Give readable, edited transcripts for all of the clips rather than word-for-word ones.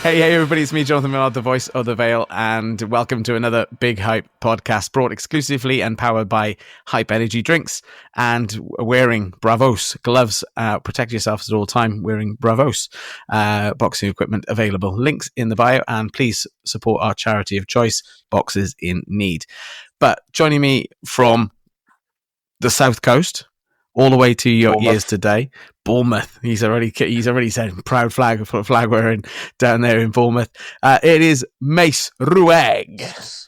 Hey, everybody, it's me, Jonathan Millard, the voice of the Veil, and welcome to another Big Hype podcast brought exclusively and powered by Hype Energy Drinks and wearing Bravos gloves. Protect yourselves at all time wearing Bravos boxing equipment available. Links in the bio, and please support our charity of choice, Boxers in Need. But joining me from the South Coast, all the way to your ears today, Bournemouth. He's already said proud flag wearing down there in Bournemouth. It is Mace Ruegg.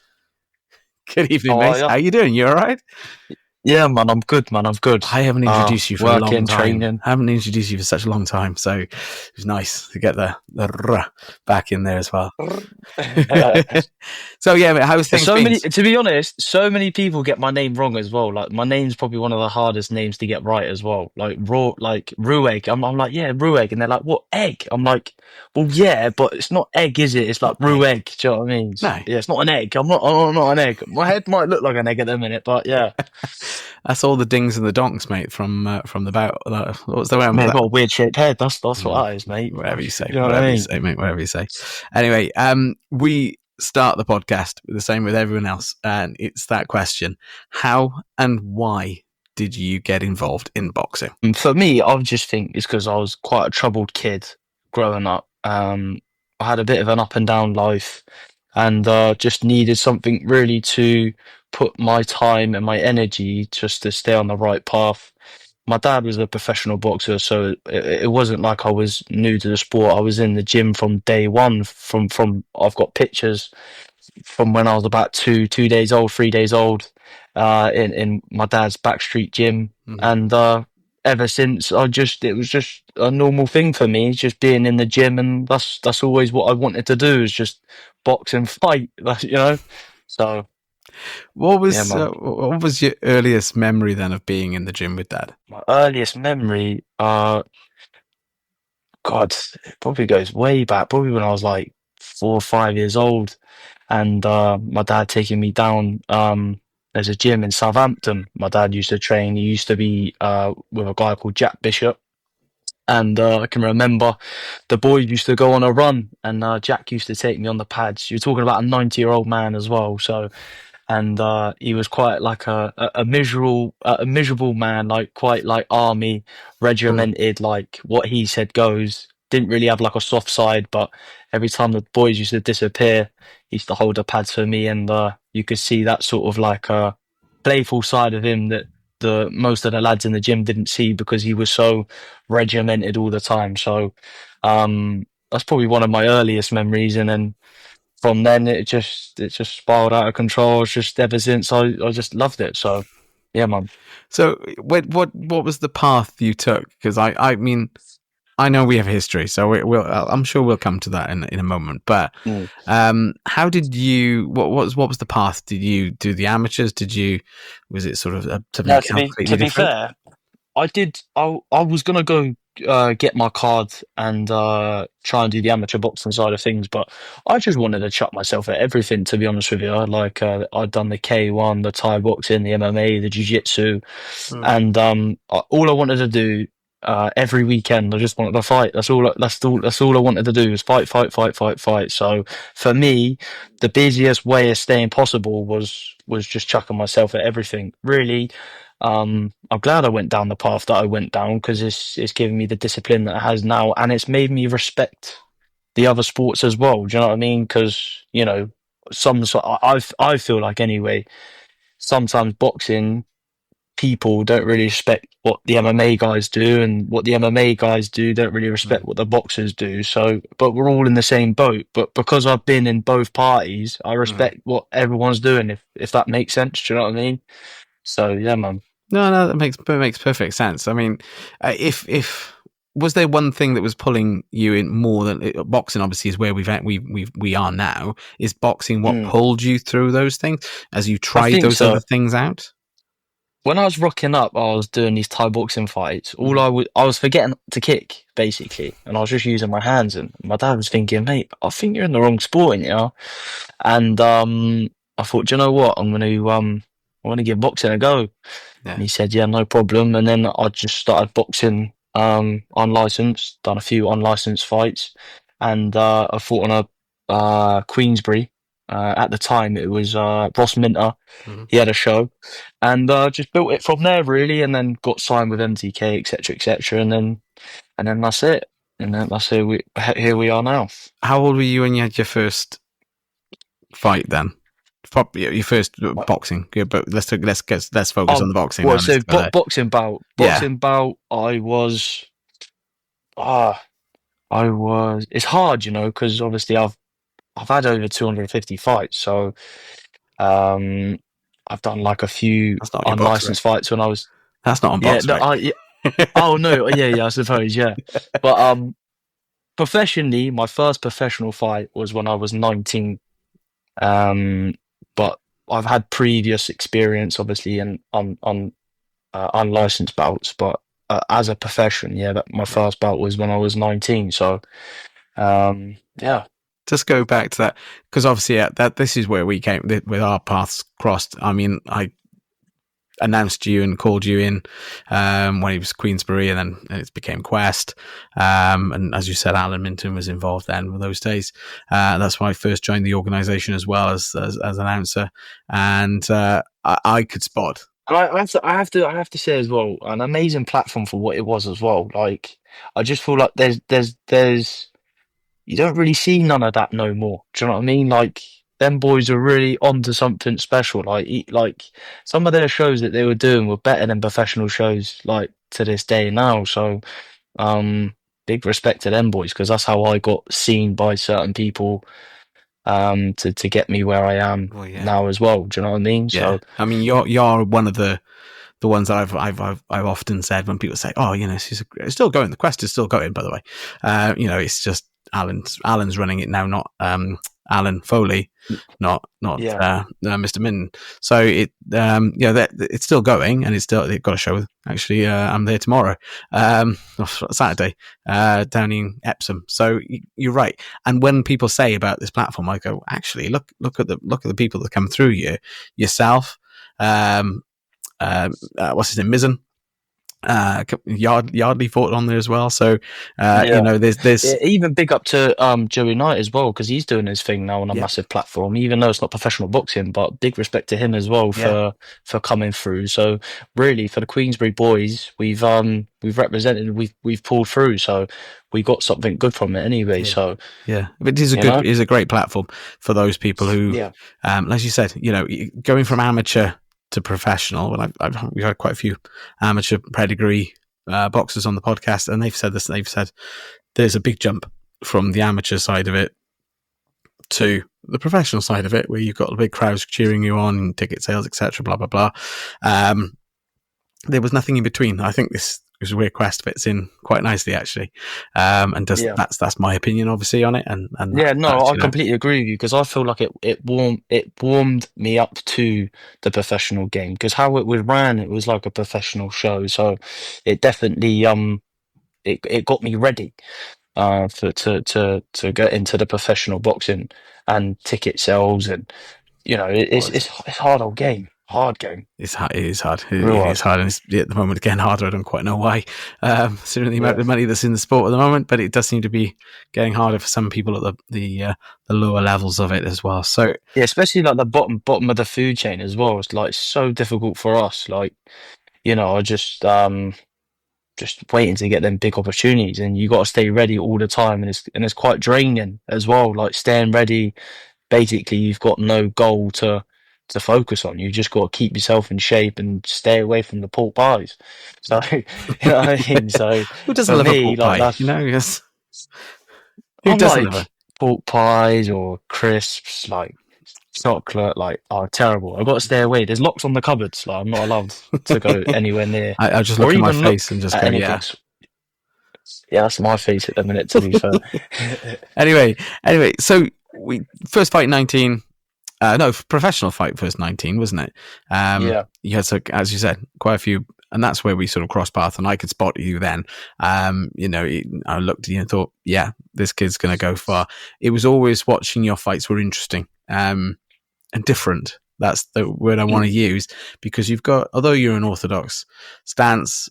Good evening, Mace. How you doing? You all right? Yeah, man, I'm good, I haven't introduced you for a long time. Training. I haven't introduced you for such a long time, so it was nice to get the r back in there as well. So yeah, mate, how's things been? To be honest, so many people get my name wrong as well. Like, my name's probably one of the hardest names to get right as well. Like Ruegg. I'm like, yeah, Ruegg, and they're like, what, egg? I'm like, well, yeah, but it's not egg, is it? It's like Ruegg. Do you know what I mean? No. Yeah, it's not an egg. I'm not an egg. My head might look like an egg at the minute, but yeah. That's all the dings and the donks, mate, from the bout. What's the way? I've got a weird shaped head. That's what that is, mate. Whatever you say. You know whatever you say, mate. Whatever you say. Anyway, we start the podcast the same with everyone else, and it's that question: how and why did you get involved in boxing? For me, I just think it's because I was quite a troubled kid growing up. I had a bit of an up and down life, and just needed something really to put my time and my energy just to stay on the right path. My dad was a professional boxer, so it wasn't like I was new to the sport. I was in the gym from day one. From I've got pictures from when I was about 3 days old, in my dad's backstreet gym, and ever since it was just a normal thing for me, just being in the gym, and that's always what I wanted to do, is just box and fight, you know. So. What was your earliest memory then of being in the gym with Dad? My earliest memory, God, it probably goes way back. Probably when I was like 4 or 5 years old, and my dad taking me down. There's a gym in Southampton. My dad used to train. He used to be with a guy called Jack Bishop. And I can remember the boys used to go on a run, and Jack used to take me on the pads. You're talking about a 90-year-old man as well, so. And he was quite like a miserable man, like quite like army, regimented, like what he said goes. Didn't really have like a soft side, but every time the boys used to disappear, he used to hold the pads for me, and you could see that sort of like playful side of him that most of the lads in the gym didn't see, because he was so regimented all the time. So that's probably one of my earliest memories, and then from then it just spiraled out of control. It's just ever since I just loved it. So yeah, man. So what was the path you took? Because I mean, I know we have history, so I'm sure we'll come to that in a moment. But how did you? What was the path? Did you do the amateurs? Was it sort of something completely different? To be fair, I did. I was gonna go get my card and try and do the amateur boxing side of things, but I just wanted to chuck myself at everything, to be honest with you. Like I'd done the K1, the Thai boxing, the MMA, the Jiu-Jitsu, and all I wanted to do every weekend, I just wanted to fight. That's all I wanted to do, was fight. So for me, the busiest way of staying possible was just chucking myself at everything, really. I'm glad I went down the path that I went down, because it's given me the discipline that it has now, and it's made me respect the other sports as well. Do you know what I mean? Because, you know, I feel like, anyway, sometimes boxing people don't really respect what the MMA guys do, and what the MMA guys do don't really respect what the boxers do. So, but we're all in the same boat. But because I've been in both parties, I respect what everyone's doing, if that makes sense. Do you know what I mean? So yeah, man. No, that makes perfect sense. I mean, if was there one thing that was pulling you in more than boxing? Obviously, is where we are now. Is boxing what pulled you through those things as you tried those other things out? When I was rocking up, I was doing these Thai boxing fights. I was forgetting to kick, basically, and I was just using my hands. And my dad was thinking, "Mate, I think you're in the wrong sport, you know." And I thought, do you know what? I want to give boxing a go. Yeah. And he said, yeah, no problem. And then I just started boxing unlicensed, done a few unlicensed fights. and I fought on a Queensbury. At the time, it was Ross Minter. Mhm. He had a show, and just built it from there really, and then got signed with MTK, etc., etc., and then that's it. And then that's it. Here we are now. How old were you when you had your first fight then? Your first boxing, yeah, but let's focus on the boxing now. Well, so boxing bout. Yeah. Boxing bout. I was. It's hard, because obviously I've had over 250 fights, so I've done like a few That's not your boxer. unlicensed fights when I was. That's not on Yeah, box, no, right? oh no, yeah, I suppose, yeah. But professionally, my first professional fight was when I was 19. But I've had previous experience, obviously, in on unlicensed bouts. But as a profession, yeah, my first bout was when I was 19. So, yeah. Just go back to that, because obviously that this is where we came with our paths crossed. I mean, I announced you and called you in when he was Queensbury, and then it became Quest. And as you said, Alan Minton was involved then with those days. That's why I first joined the organisation as well as announcer, and I could spot. I have to say as well, an amazing platform for what it was as well. Like, I just feel like there's you don't really see none of that no more. Do you know what I mean? Like, them boys are really onto something special. Like some of their shows that they were doing were better than professional shows, like to this day now. So, big respect to them boys, because that's how I got seen by certain people, to get me where I am now as well. Do you know what I mean? Yeah. So, I mean, you're one of the ones that I've often said when people say, "Oh, it's still going. The Quest is still going." By the way, it's just Alan's running it now, not Alan Foley, not Mr. Minton. So it's still going, and they've got a show. Actually, I'm there tomorrow, Saturday, down in Epsom. So you're right. And when people say about this platform, I go, actually, look at the people that come through you, yourself. What's his name? Mizzen. Yardley fought on there as well. So there's even big up to Joey Knight as well, because he's doing his thing now on a massive platform, even though it's not professional boxing. But big respect to him as well for coming through. So really, for the Queensbury boys, we've represented, we've pulled through. So we got something good from it anyway. So but it is a great platform for those people who, as you said, going from amateur to professional. And we've had quite a few amateur pedigree boxers on the podcast, and they've said this. They've said there's a big jump from the amateur side of it to the professional side of it, where you've got big crowds cheering you on, and ticket sales, etc. Blah blah blah. There was nothing in between. I think this is where Quest fits in quite nicely, actually, and that's my opinion, obviously, on it. And I completely agree with you, because I feel like it warmed me up to the professional game, because how it was ran, it was like a professional show. So it definitely it got me ready to get into the professional boxing and ticket sales, and it's hard old game. Hard game. It is hard. It is hard, and it's at the moment getting harder. I don't quite know why. Considering the amount of money that's in the sport at the moment, but it does seem to be getting harder for some people at the lower levels of it as well. So especially like the bottom of the food chain as well. It's like so difficult for us. Like, I just waiting to get them big opportunities, and you got to stay ready all the time, and it's quite draining as well. Like, staying ready, basically, you've got no goal to focus on. You just got to keep yourself in shape and stay away from the pork pies. So, you know what I mean? So, who doesn't love a pork pie? Yes. Who doesn't love it? Pork pies or crisps, like chocolate, like, terrible. I've got to stay away. There's locks on the cupboards. Like, I'm not allowed to go anywhere near. I just look at my face and just go, yeah. Yeah, that's my face at the minute, to be fair. Anyway, so we first fight 19. Professional fight first 19, wasn't it? You had, so, as you said, quite a few, and that's where we sort of crossed paths, and I could spot you then. I looked at you and thought, yeah, this kid's going to go far. It was always watching your fights were interesting and different. That's the word I want to use, because you've got, although you're an orthodox stance,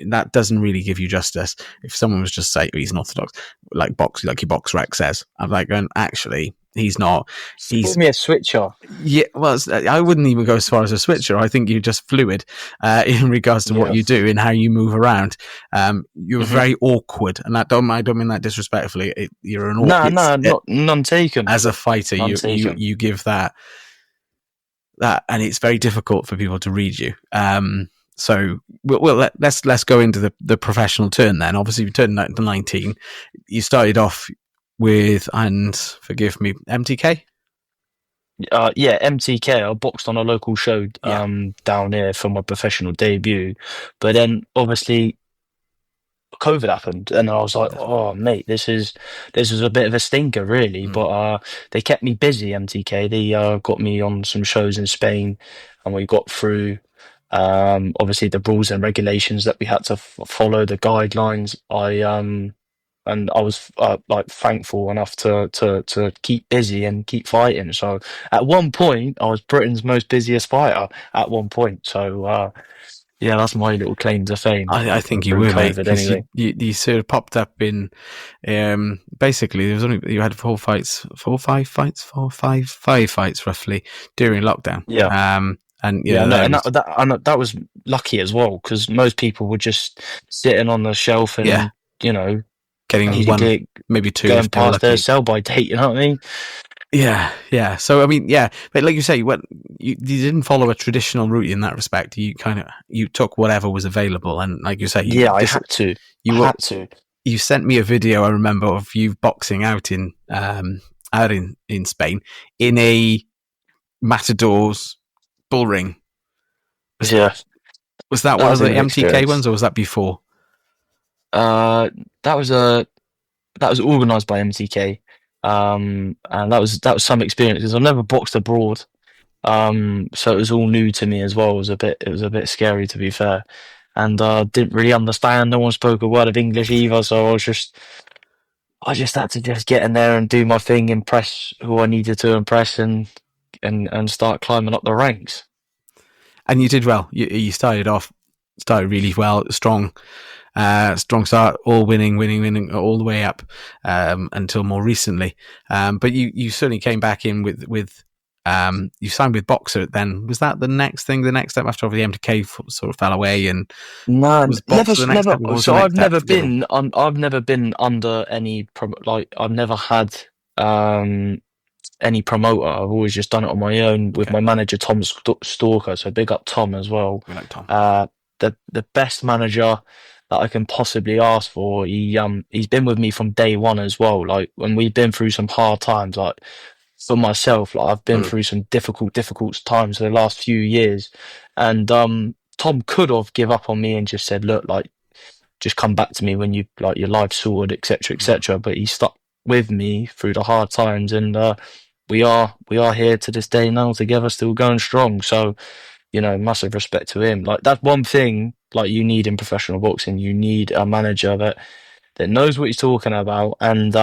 that doesn't really give you justice. If someone was just say, oh, he's an orthodox, like your box rec says, I'm like going, actually, he's not. Call He's me a switcher. yeah. Well, I wouldn't even go as far as a switcher. I think you're just fluid in regards to what Yeah. you do and how you move around. You're Mhm. very awkward, and I don't mean that disrespectfully. You're an No, awkward no, not none taken. as a fighter. None You taken. give that, and it's very difficult for people to read you. So let's go into the professional turn then. Obviously, you turned 19. You started off with, and forgive me, MTK. Yeah, MTK. I boxed on a local show Yeah, down here for my professional debut, but then obviously COVID happened, and I was like, "Oh, mate, this is a bit of a stinker, really." mm, But they kept me busy. MTK. They got me on some shows in Spain, and we got through. Obviously, the rules and regulations that we had to follow, the guidelines. And I was like thankful enough to keep busy and keep fighting. So at one point, I was Britain's most busiest fighter. At one point, so yeah, that's my little claim to fame I think you through were, mate, COVID. because Anyway. you sort of popped up in. Basically, there was only you had five fights roughly during lockdown. Yeah. And Yeah, no, there and was that was lucky as well because most people were just sitting on the shelf yeah and you know getting one, basically maybe two going if they were past their lucky. sell by date. You know what I mean? Yeah. So I mean, yeah, but like you say, you didn't follow a traditional route in that respect. You took whatever was available, and like you say, Yeah, I had to. I you were had to. you sent me a video. I remember of you boxing out in Spain in a Matador's bull ring. Yeah, Was that that one of was a the new MTK experience. ones, or was that before? Uh, that was organised by MTK. And that was some experience because I've never boxed abroad. So it was all new to me as well. It was a bit scary to be fair, and didn't really understand. No one spoke a word of English either, so I just had to just get in there and do my thing, impress who I needed to impress, and start climbing up the ranks. And you did well. You started really well, strong start, all winning all the way up until more recently. But you certainly came back in with you signed with Boxer. Then was that the next thing? The next step after the MTK sort of fell away, and No, was never, Boxer the next never. step? Or what was the So next I've step never for Gibby? been I've never been under any like I've never had um any promoter. I've always just done it on my own with Okay, my manager Tom Stalker. So big up Tom as well. we like Tom. The best manager that I can possibly ask for. He's been with me from day one as well. Like when we've been through some hard times, like for myself, like I've been Mm. through some difficult times for the last few years, and Tom could have give up on me and just said, look, like just come back to me when you like your life sorted, etc., Mm. etc. But he stuck with me through the hard times, and we are here to this day now together, still going strong. So massive respect to him. Like that's one thing like you need in professional boxing. You need a manager that knows what he's talking about, and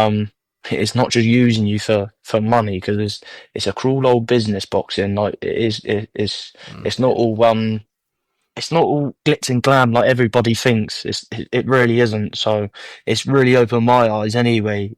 it's not just using you for money because it's a cruel old business boxing. Like it's not all it's not all glitz and glam like everybody thinks. It really isn't. So it's really opened my eyes anyway.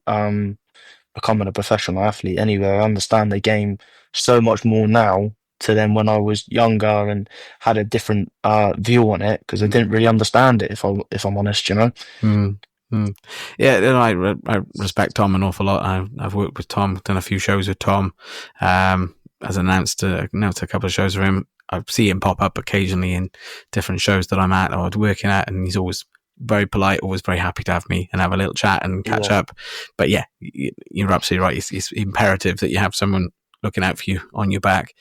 Becoming a professional athlete anyway, I understand the game so much more now to then when I was younger and had a different view on it because I didn't really understand it if I'm honest. Mm. Mm. Yeah, and I respect Tom an awful lot. I've worked with Tom, done a few shows with Tom. As announced a couple of shows with him. I see him pop up occasionally in different shows that I'm at or working at, and he's always very polite, always very happy to have me and have a little chat and catch Yeah, up. But yeah, you're absolutely right. It's imperative that you have someone looking out for you on your back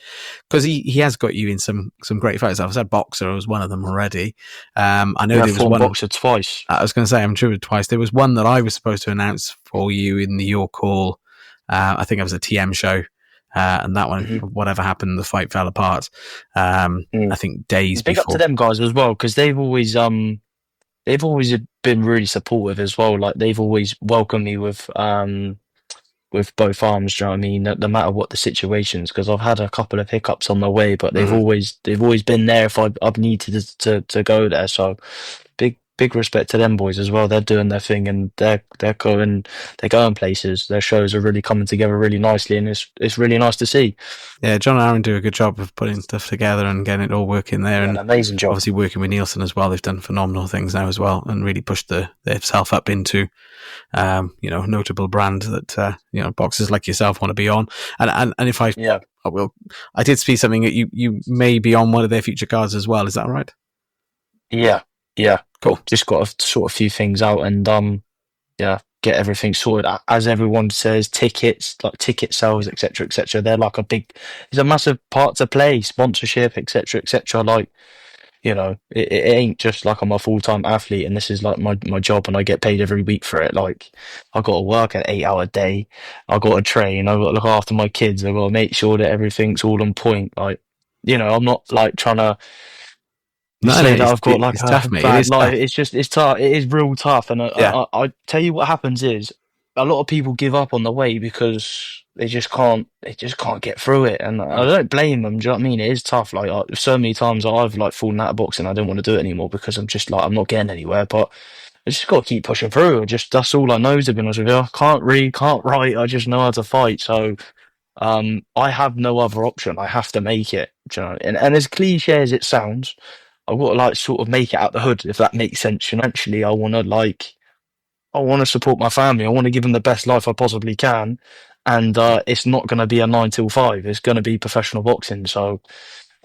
because he has got you in some great fights. I've said Boxer was one of them already. I know yeah, there was former one. boxer twice. I was going to say I'm sure twice. There was one that I was supposed to announce for you in the York Hall. I think it was a TM show. And that one, Hmm. whatever happened, the fight fell apart. I think days Big up to before. them guys as well because they've always been really supportive as well. Like they've always welcomed me with both arms. Do you know what I mean? No matter what the situations, because I've had a couple of hiccups on the way, but they've Mm. always been there if I've needed to go there. So big respect to them boys as well. They're doing their thing, and they're going places. Their shows are really coming together really nicely, and it's really nice to see. Yeah, John and Aaron do a good job of putting stuff together and getting it all working there, Yeah, an and amazing job. obviously working with Nielsen as well. They've done phenomenal things now as well, and really pushed themselves up into, notable brand that boxers like yourself want to be on. And if Yeah, I did see something that you may be on one of their future cards as well. Is that right? yeah, yeah. Cool. Just got to sort a few things out, and yeah, get everything sorted. As everyone says, tickets, like ticket sales, etc., etc. They're like it's a massive part to play. Sponsorship, etc., etc. Like, it ain't just like I'm a full-time athlete and this is like my job and I get paid every week for it. Like, I got to work an 8-hour day. I got to train. I got to look after my kids. I got to make sure that everything's all on point. Like, I'm not like trying to No, say that I've got like it's tough, a mate. It bad is tough. life. It's tough. It is real tough. And Yeah. I tell you what happens is a lot of people give up on the way because they just can't get through it. And I don't blame them. Do you know what I mean? It is tough. Like, so many times I've like fallen out of boxing. I don't want to do it anymore because I'm just like, I'm not getting anywhere. But I just got to keep pushing through. That's all I know, to be honest with you. I can't read, can't write. I just know how to fight. So, I have no other option. I have to make it. Do you know? And as cliche as it sounds, I've got to like sort of make it out the hood, if that makes sense. Financially, I want to support my family. I want to give them the best life I possibly can, and it's not going to be a 9 till 5. It's going to be professional boxing. So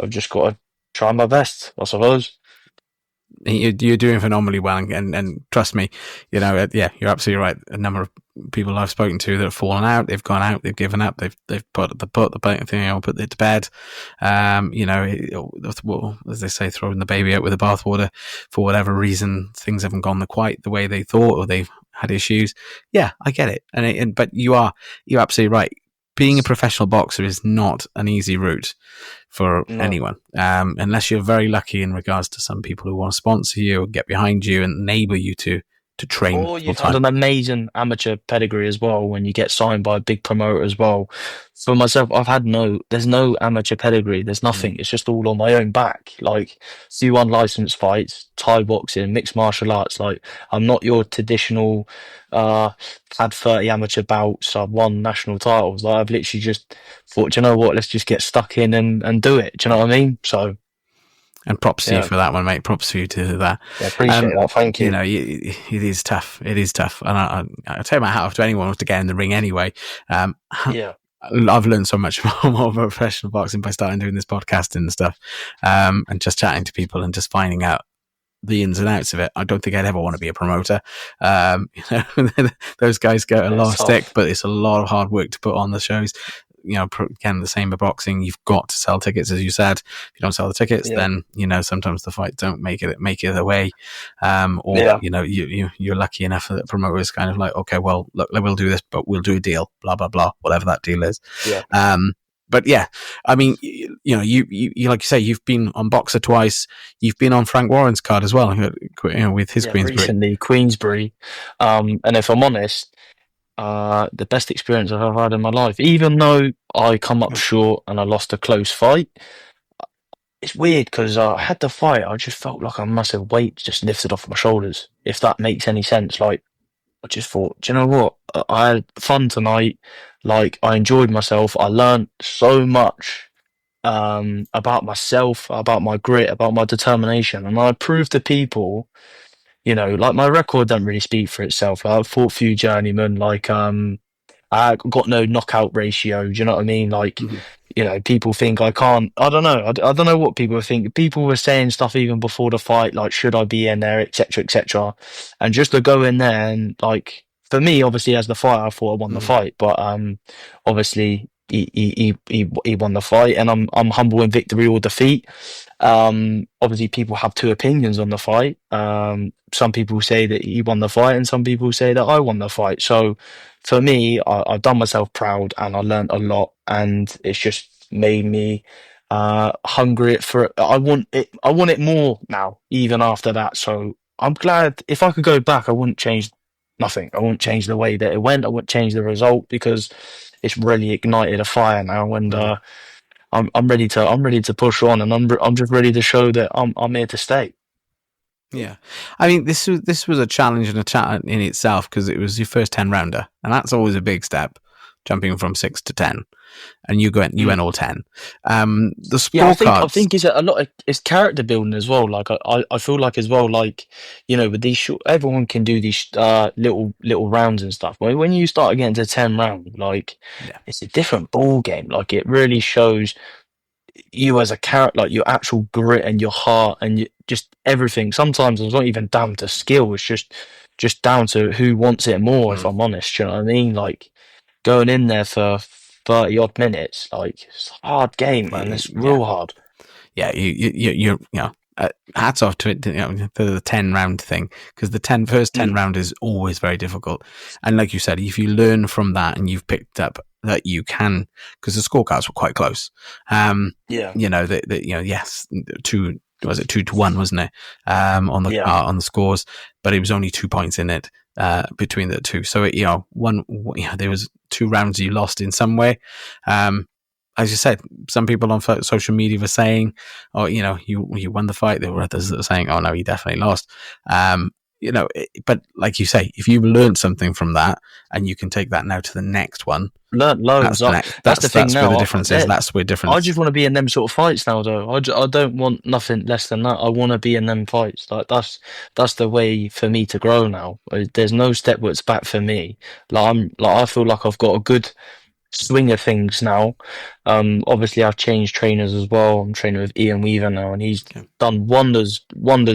I've just got to try my best, I suppose. You're doing phenomenally well, and trust me, you're absolutely right. A number of people I've spoken to that have fallen out, they've gone out, they've given up, they've put it to bed. As they say, throwing the baby out with the bathwater for whatever reason. Things haven't gone quite the way they thought, or they've had issues. Yeah, I get it, but you're absolutely right. Being a professional boxer is not an easy route for anyone, unless you're very lucky in regards to some people who want to sponsor you or get behind you and enable you to train Or full you've had time. an amazing amateur pedigree as well when you get signed by a big promoter as well. For myself, there's no amateur pedigree. There's nothing. It's just all on my own back. Like, few unlicensed fights, Thai boxing, mixed martial arts. Like, I'm not your traditional, had 30 amateur bouts. I've won national titles. Like, I've literally just thought, do you know what? Let's just get stuck in and do it. Do you know what I mean? So, And props to you yeah, for that one, mate. Props to you to that. I appreciate that. Thank you. It is tough. It is tough. And I take my hat off to anyone who wants to get in the ring anyway. Yeah. I've learned so much more about professional boxing by starting doing this podcasting and stuff, and just chatting to people and just finding out the ins and outs of it. I don't think I'd ever want to be a promoter. Those guys get a lot of stick, but it's a lot of hard work to put on the shows. Again, the same with boxing. You've got to sell tickets, as you said. If you don't sell the tickets, then sometimes the fight don't make it away. You're lucky enough that the promoter is kind of like, okay, well, look, we'll do this, but we'll do a deal, blah blah blah, whatever that deal is. Yeah. But yeah, I mean, you like you say, you've been on Boxer twice. You've been on Frank Warren's card as well, with his Queensbury. Recently, Queensbury. And if I'm honest, the best experience I've ever had in my life. Even though I come up short and I lost a close fight, it's weird because I had the fight. I just felt like a massive weight just lifted off my shoulders. If that makes any sense, like, I just thought, do you know what? I had fun tonight. Like, I enjoyed myself. I learned so much about myself, about my grit, about my determination, and I proved to people, like, my record doesn't really speak for itself. Like, I've fought few journeymen. Like, I got no knockout ratio. Do you know what I mean? Like, people think I can't. I don't know. I don't know what people think. People were saying stuff even before the fight, like, should I be in there, etc., etc. And just to go in there and, like, for me, obviously, as the fighter, I thought I won the fight, but obviously, he won the fight, and I'm humble in victory or defeat. Obviously, people have two opinions on the fight. Some people say that he won the fight, and some people say that I won the fight. So, for me, I've done myself proud, and I learned a lot, and it's just made me hungry for it. I want it more now, even after that. So I'm glad. If I could go back, I wouldn't change nothing. I wouldn't change the way that it went. I wouldn't change the result because it's really ignited a fire now, and I'm ready to push on, and I'm just ready to show that I'm here to stay. Yeah, I mean, this was a challenge and a chat in itself because it was your first 10 rounder, and that's always a big step, jumping from 6 to 10, and you went all 10. The Yeah, I scorecards, think it's a lot of it's character building as well. Like I feel like as well, like, you know, with these short, everyone can do these little rounds and stuff. When you start getting to 10 rounds, like, yeah, it's a different ball game. Like, it really shows you as a character, like your actual grit and your heart and just everything. Sometimes it's not even down to skill. It's just down to who wants it more. If mm, I'm honest, you know what I mean? Like, going in there for 30 odd minutes, like, it's a hard game, man. It's yeah, real hard. yeah. Hats off to it, to the 10 round thing, because the first 10 Mm. round is always very difficult. And like you said, if you learn from that and you've picked up that you can, because the scorecards were quite close. Yeah, Yes, 2-1, wasn't it? On the yeah, on the scores, but it was only 2 points in it between the two. So there was 2 rounds you lost in some way. As you said, some people on social media were saying, "Oh, you won the fight." There were others that were saying, "Oh no, you definitely lost." But like you say, if you've learned something from that and you can take that now to the next one, learned that's loads. the next. That's the thing That's where the now. difference is. That's where I difference. just want to be in them sort of fights now, though. I don't want nothing less than that. I want to be in them fights. Like, that's the way for me to grow now. There's no stepwards back for me. I feel like I've got a good swing of things now. Obviously I've changed trainers as well. I'm training with Ian Weaver now, and he's Okay. done wonders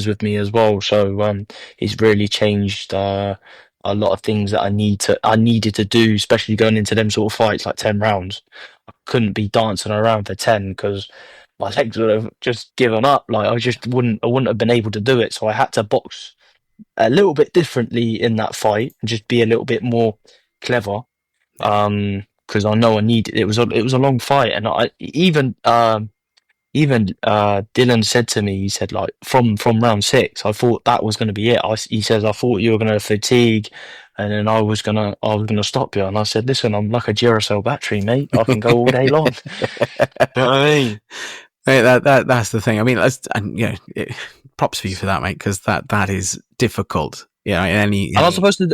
with me as well. So he's really changed a lot of things that I needed to do, especially going into them sort of fights like 10 rounds. I couldn't be dancing around for 10 because my legs would have just given up. Like, I wouldn't have been able to do it. So I had to box a little bit differently in that fight and just be a little bit more clever, Yeah. because I know I needed it. It was a long fight, and I even Dylan said to me, he said, like, from round 6, I thought that was going to be it. He says, I thought you were going to fatigue, and then I was gonna stop you. And I said, listen, I'm like a Duracell battery, mate. I can go all day long. You know what I mean? Mate, that's the thing. I mean, props for you for that, mate, because that is difficult. Yeah, in And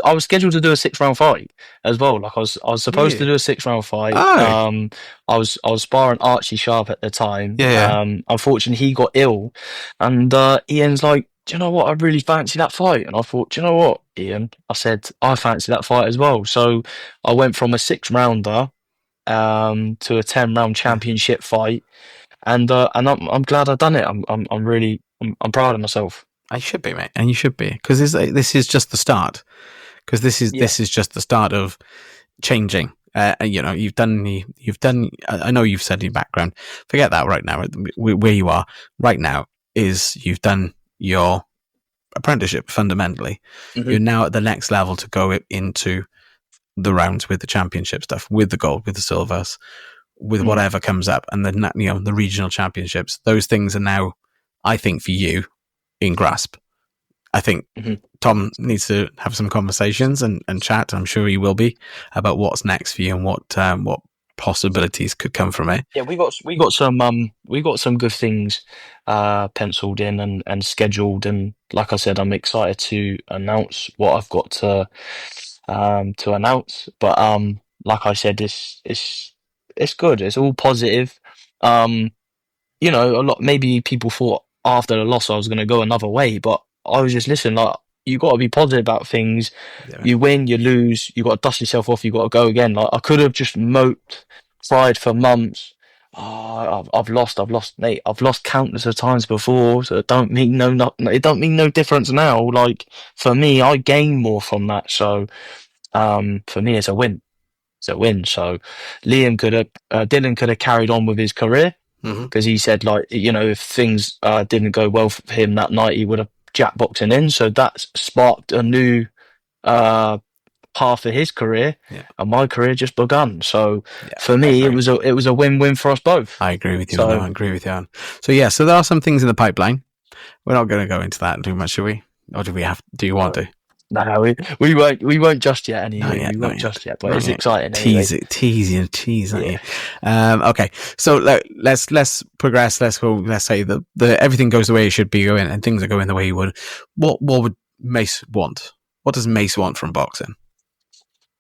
I was scheduled to do a 6 round fight as well. Like, I was supposed to really. do a 6 round fight. Oh, I was sparring Archie Sharp at the time. yeah, Unfortunately, he got ill, and Ian's like, "Do you know what? I really fancy that fight." And I thought, "Do you know what, Ian?" I said, "I fancy that fight as well." So I went from a 6 rounder to a 10 round yeah. championship fight, and I'm glad I done it. I'm really proud of myself. I should be, mate, and you should be, because this is just the start. Because Yeah. this is just the start of changing. You've done. I know you've said in your background. Forget that right now. Where you are right now is you've done your apprenticeship fundamentally. Hmm. You're now at the next level to go into the rounds with the championship stuff, with the gold, with the silvers, with Mm. whatever comes up, and then the regional championships. Those things are now, I think, for you in grasp. I think Hmm. Tom needs to have some conversations and chat. I'm sure he will be, about what's next for you and what possibilities could come from it. Yeah, we got some good things penciled in and scheduled, and like I said, I'm excited to announce what I've got to announce. But like I said, it's good. It's all positive. Um, a lot, maybe people thought after the loss I was going to go another way, but I was just, listen, like, you got to be positive about things. Yeah. You win, you lose, you got to dust yourself off, you got to go again. Like, I could have just moped, cried for months. Oh, I've lost, mate. I've lost countless of times before, so it don't mean it don't mean no difference now. Like, for me, I gain more from that. So for me, it's a win. It's a win. So Dylan could have carried on with his career, Mm-hmm. because he said, like, if things didn't go well for him that night, he would have jack boxing in. So that sparked a new path of his career, Yeah. and my career just begun. So Yeah, for I me, agree. it was a win-win for us both. I agree with you. So I agree with you. Alan. So yeah, there are some things in the pipeline. We're not going to go into that too much, should we? Or do we have? Do you want to? No, we won't just yet Not anyway. yet, We not won't yet, just yet, but not it's yet. exciting Tease anyway. it, tease, aren't you? Yeah. Okay, so let's progress. Let's go. Let's say the everything goes the way it should be going, and things are going the way you would. What would Mace want? What does Mace want from boxing?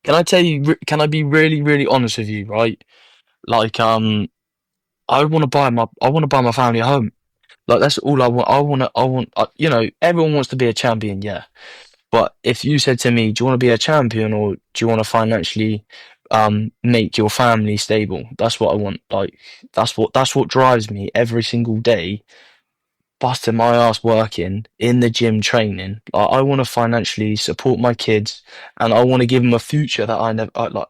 Can I tell you? Can I be really, really honest with you? Right? Like, I want to buy my family a home. Like that's all I want. You know, everyone wants to be a champion, yeah. But if you said to me, do you want to be a champion or do you want to financially make your family stable? That's what I want. Like that's what drives me every single day, busting my ass working in the gym training. Like, I want to financially support my kids and I want to give them a future that I never like.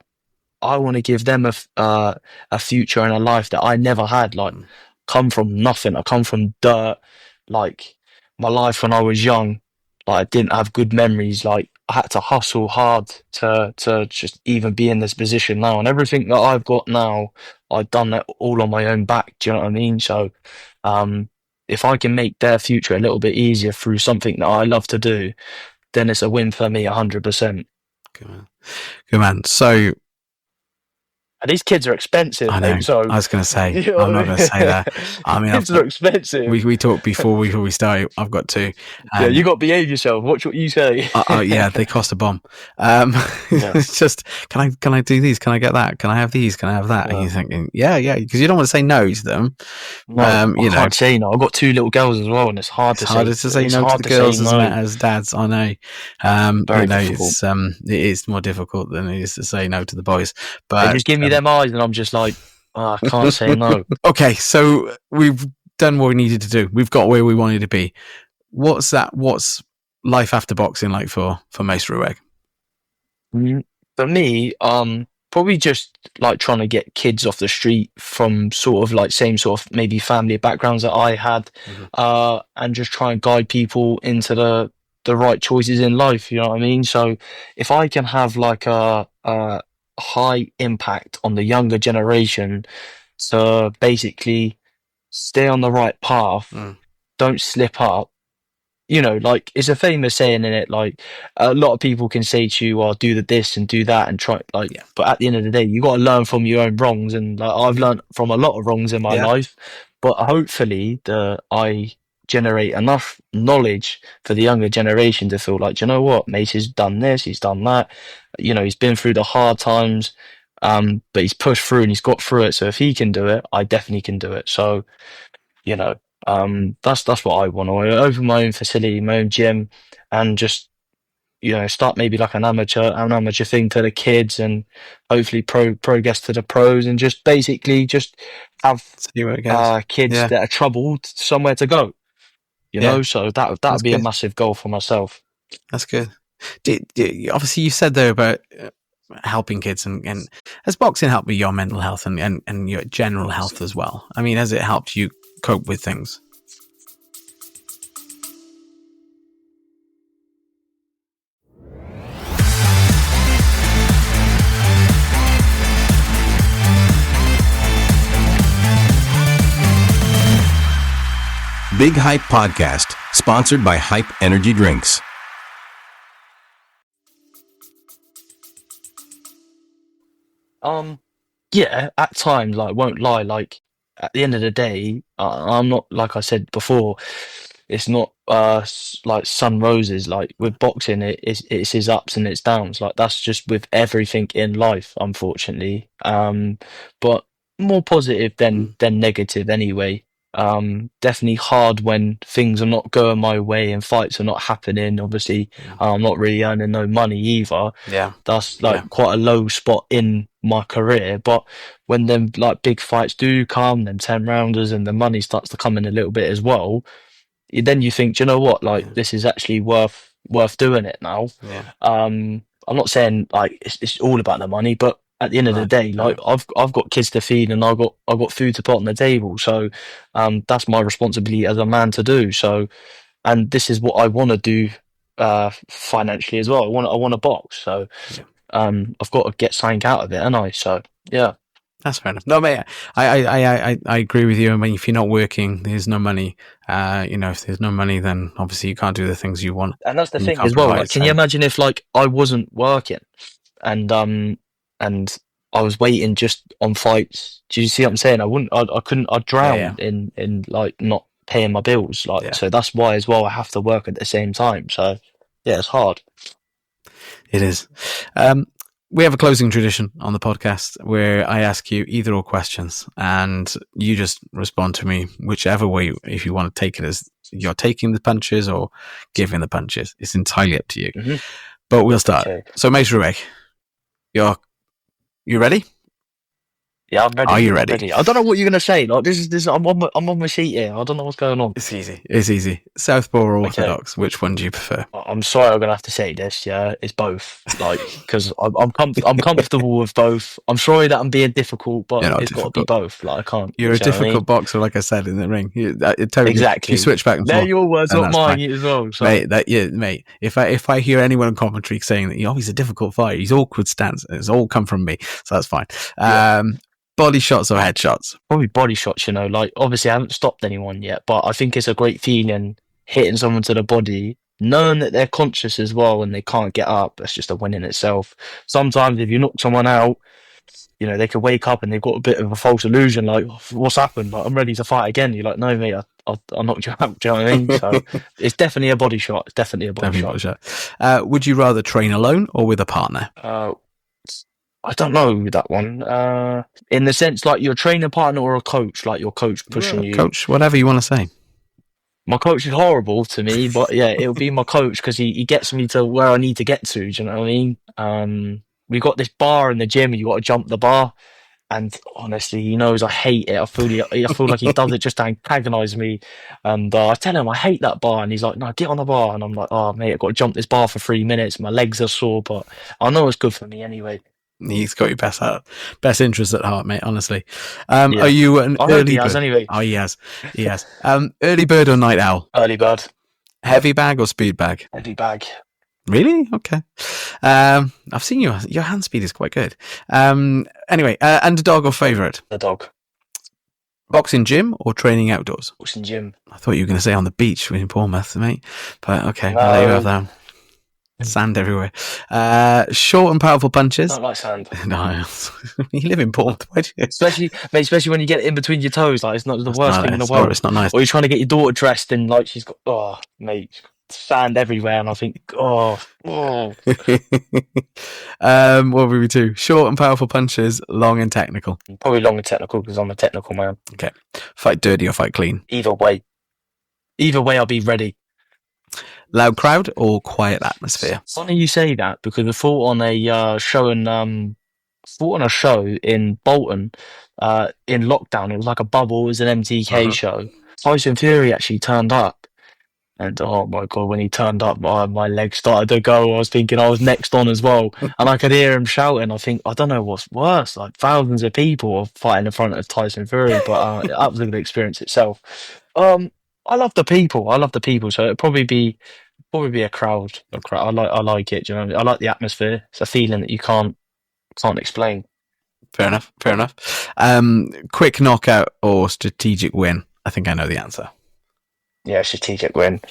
I want to give them a future and a life that I never had. Like, Mm. come from nothing. I come from dirt. Like, my life when I was young, like I didn't have good memories. Like, I had to hustle hard to just even be in this position now. And everything that I've got now, I've done that all on my own back. Do you know what I mean? So, um, if I can make their future a little bit easier through something that I love to do, then it's a win for me, 100%. Good man. Good man. So And these kids are expensive, I know. mate. So, I was going to say. you know I'm what not I going to say mean? that. I mean, I've Kids got. are expensive. We talked before we started. I've got two, Yeah, you and got to behave yourself. Watch what you say. yeah, they cost a bomb. Yeah, It's just, can I do these? Can I get that? Can I have these? Can I have that? And yeah. you're thinking, yeah, because you don't want to say no to them. No, I You know, can't say no. I've got two little girls as well, and it's hard it's to harder say. to say It's no to hard the to say girls, isn't it, no. as dads? I know. You Very know, difficult. it is more difficult than it is to say no to the boys. They But just give me them eyes, and I'm just like, oh, I can't say no. okay, so we've done what we needed to do. We've got where we wanted to be. What's that? What's life after boxing like for Mace Ruegg? Mm, For me, probably just like trying to get kids off the street from sort of like same sort of maybe family backgrounds that I had, Mm-hmm. and just try and guide people into the right choices in life. You know what I mean? So if I can have like a high impact on the younger generation, so basically stay on the right path, Mm, don't slip up, you know, like it's a famous saying in it, like a lot of people can say to you, "I'll do the this and do that and try," like, yeah, but at the end of the day, you got to learn from your own wrongs, and like I've learned from a lot of wrongs in my yeah. life, but hopefully, the I generate enough knowledge for the younger generation to feel like, "Do you know what, Mace has done this, he's done that, you know, he's been through the hard times, but he's pushed through and he's got through it. So if he can do it, I definitely can do it." So you know, that's what I want. I open my own facility, my own gym, and just start maybe like an amateur thing to the kids, and hopefully progress to the pros, and just basically just have See where it goes. kids Yeah, that are troubled somewhere to go. You yeah. know, so that That's would be a good. massive goal for myself. That's good. Obviously, you said there about helping kids, and has boxing helped with your mental health and your general health as well? I mean, has it helped you cope with things? Big Hype Podcast, sponsored by Hype Energy Drinks. Um, yeah, at times, like, won't lie, like, at the end of the day, I'm not, like I said before, it's not like sun roses. Like with boxing, it's his ups and its downs. Like that's just with everything in life, unfortunately. But more positive Mm, than negative anyway. Definitely hard when things are not going my way and fights are not happening. Obviously, mm. I'm not really earning no money either. Yeah, That's yeah, like quite a low spot in my career. But when them like big fights do come, them 10 rounders and the money starts to come in a little bit as well, then you think, "Do you know what? Like yeah, this is actually worth doing it now." yeah. I'm not saying like it's all about the money, but at the end of the No, day, like no. I've got kids to feed and I've got food to put on the table. So that's my responsibility as a man to do. So and this is what I want to do financially as well. I want to box. So Yeah. I've got to get something out of it, and I. So yeah. That's fair enough. No, mate, I agree with you. I mean, if you're not working, there's no money. If there's no money, then obviously you can't do the things you want. And that's the And you thing can't as well. provide, Like, can you imagine if like I wasn't working and I was waiting just on fights? Do you see what I'm saying? I couldn't. I'd drown in like not paying my bills. Like, so that's why as well I have to work at the same time. So yeah, it's hard. It is. We have a closing tradition on the podcast where I ask you either or questions and you just respond to me whichever way, if you want to take it as you're taking the punches or giving the punches. It's entirely up to you. Mm-hmm. But we'll start. Okay. So Mace Ruegg, you ready? Yeah, I'm ready. Are you ready? I don't know what you're gonna say. Like this. I'm on my seat here. I don't know what's going on. It's easy. Southpaw or orthodox? Okay. Which one do you prefer? I'm sorry, I'm gonna have to say this. Yeah, it's both. Like, because I'm comfortable with both. I'm sorry that I'm being difficult, but it's got to be both. Like, I can't. You're a difficult boxer, like I said in the ring. Exactly. You switch back and forth. They're your words, not mine as well. So. Mate. If I hear anyone in commentary saying that he's a difficult fighter, he's awkward stance, it's all come from me, so that's fine. Yeah. Body shots or headshots? Probably body shots, like obviously I haven't stopped anyone yet, but I think it's a great feeling hitting someone to the body, knowing that they're conscious as well and they can't get up. That's just a win in itself. Sometimes if you knock someone out, they could wake up and they've got a bit of a false illusion, like, what's happened? Like, I'm ready to fight again. You're like, no, mate, I knocked you out. Do you know what I mean? So it's definitely a body shot. It's definitely a body shot. Would you rather train alone or with a partner? I don't know that one. In the sense, like, you're a training partner or a coach, like your coach pushing you. Coach, whatever you want to say. My coach is horrible to me, but yeah, it'll be my coach because he gets me to where I need to get to. Do you know what I mean? We got this bar in the gym, and you got to jump the bar. And honestly, he knows I hate it. I feel like he does it just to antagonise me. And I tell him I hate that bar, and he's like, "No, get on the bar." And I'm like, "Oh, mate, I've got to jump this bar for 3 minutes. My legs are sore, but I know it's good for me anyway." He's got your best interest at heart, mate. Honestly, are you an early bird? Anyway. Oh, he has. Early bird or night owl? Early bird. Heavy bag or speed bag? Heavy bag. Really? Okay. I've seen your hand speed is quite good. Anyway, underdog or favourite? The dog. Boxing gym or training outdoors? Boxing gym. I thought you were going to say on the beach in Bournemouth, mate. But okay, I'll let you have that one. Sand everywhere. Short and powerful punches. I don't like sand. No, you live in Bournemouth. Especially when you get it in between your toes. Like, it's not the worst thing in the world. It's not nice. Or you're trying to get your daughter dressed and like she's got sand everywhere, and I think what were we to? Short and powerful punches, long and technical. Probably long and technical because I'm a technical man. Okay. Fight dirty or fight clean? Either way, I'll be ready. Loud crowd or quiet atmosphere? Funny you say that because I fought on a show in Bolton in lockdown. It was like a bubble. It was an MTK show. Tyson Fury actually turned up, and oh my god, when he turned up, my legs started to go. I was thinking I was next on as well, and I could hear him shouting. I don't know what's worse, like thousands of people are fighting in front of Tyson Fury, but that was a good experience itself. I love the people, so it'd probably be a crowd. I like it. Do you know? I like the atmosphere. It's a feeling that you can't explain. Fair enough. Quick knockout or strategic win? I think I know the answer. Yeah, strategic win.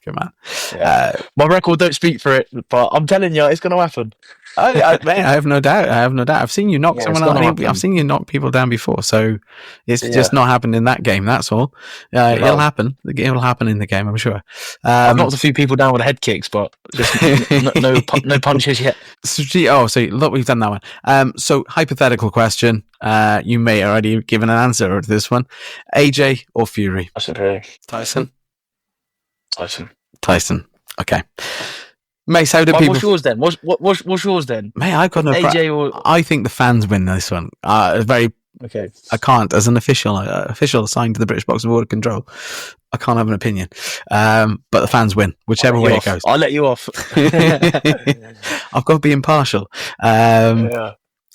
Good man. Yeah. My record don't speak for it, but I'm telling you, it's going to happen. I have no doubt. I've seen you knock someone out. I've seen you knock people down before, so it's just not happened in that game. That's all. It'll happen. It will happen in the game, I'm sure. I've knocked a few people down with head kicks, but just no punches yet. So look, we've done that one. So hypothetical question. You may already have given an answer to this one. AJ or Fury? Tyson. Okay. Mace, how do people? What's yours then? What's yours then? Mate, I've got no. AJ or I think the fans win this one. Very. Okay. I can't, as an official assigned to the British Boxing Board of Control, I can't have an opinion. But the fans win, whichever way it goes. I'll let you off. I've got to be impartial.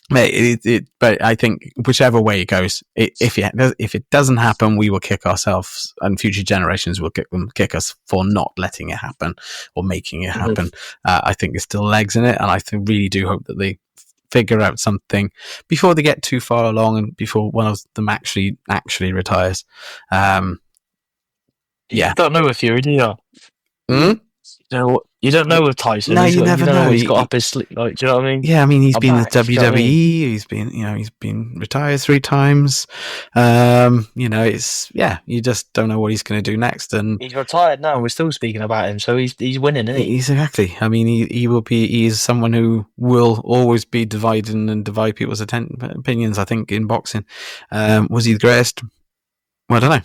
Mate, but I think whichever way it goes, if it doesn't happen, we will kick ourselves, and future generations will kick us for not letting it happen or making it happen. I think there's still legs in it, and I really do hope that the figure out something before they get too far along and before one of them actually retires. You don't know with Fury, do you? You don't know with Tyson. No, you never know. He's got up his sleeve. Like, do you know what I mean? Yeah, I mean, he's I'm been back, at do you know what I WWE. He's been retired 3 times. You just don't know what he's going to do next. And he's retired now. We're still speaking about him, so he's winning, isn't he? He's exactly. I mean, he's someone who will always be dividing and divide people's opinions. I think in boxing, was he the greatest? Well, I don't know.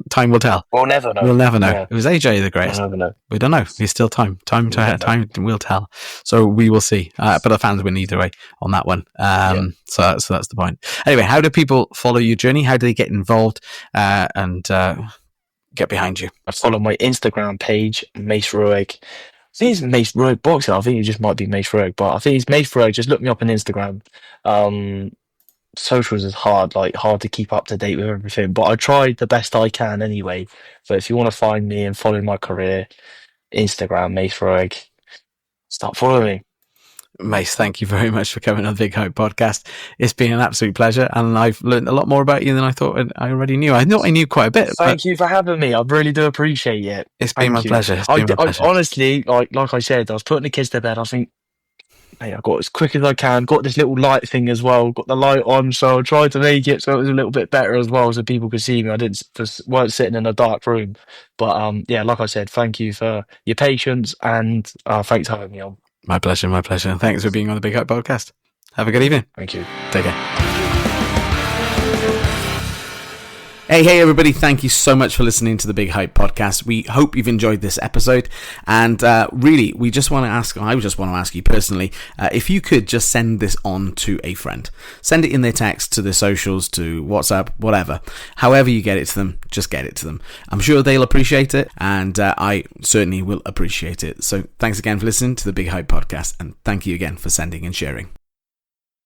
Time will tell. We'll never know. We'll never know. Yeah. It was AJ the greatest. We'll never know. We don't know. There's still time. Time will tell. So we will see. But the fans win either way on that one. So that's the point. Anyway, how do people follow your journey? How do they get involved and get behind you? I follow my Instagram page, Mace Ruegg. I think it's Mace Ruegg Boxing. I think it just might be Mace Ruegg, but I think it's Mace Ruegg. Just look me up on Instagram. Socials is hard to keep up to date with everything, but I tried the best I can anyway. So if you want to find me and follow my career, Instagram, Mace Ruegg, start following me. Mace, thank you very much for coming on the Big Hype Podcast. It's been an absolute pleasure, and I've learned a lot more about you than I thought I already knew. I thought I knew quite a bit. Thank you for having me. I really do appreciate it. It's been my pleasure. I honestly, like I said, I was putting the kids to bed. I think, hey, I got as quick as I can. Got this little light thing as well. Got the light on, so I tried to make it so it was a little bit better as well, so people could see me. I weren't sitting in a dark room. But like I said, thank you for your patience and thanks for having me on. My pleasure. And thanks for being on the Big Hype Podcast. Have a good evening. Thank you. Take care. Hey everybody, thank you so much for listening to the Big Hype Podcast. We hope you've enjoyed this episode, and really, I just want to ask you personally, if you could just send this on to a friend. Send it in their text, to their socials, to WhatsApp, whatever. However you get it to them, just get it to them. I'm sure they'll appreciate it, and I certainly will appreciate it. So thanks again for listening to the Big Hype Podcast, and thank you again for sending and sharing.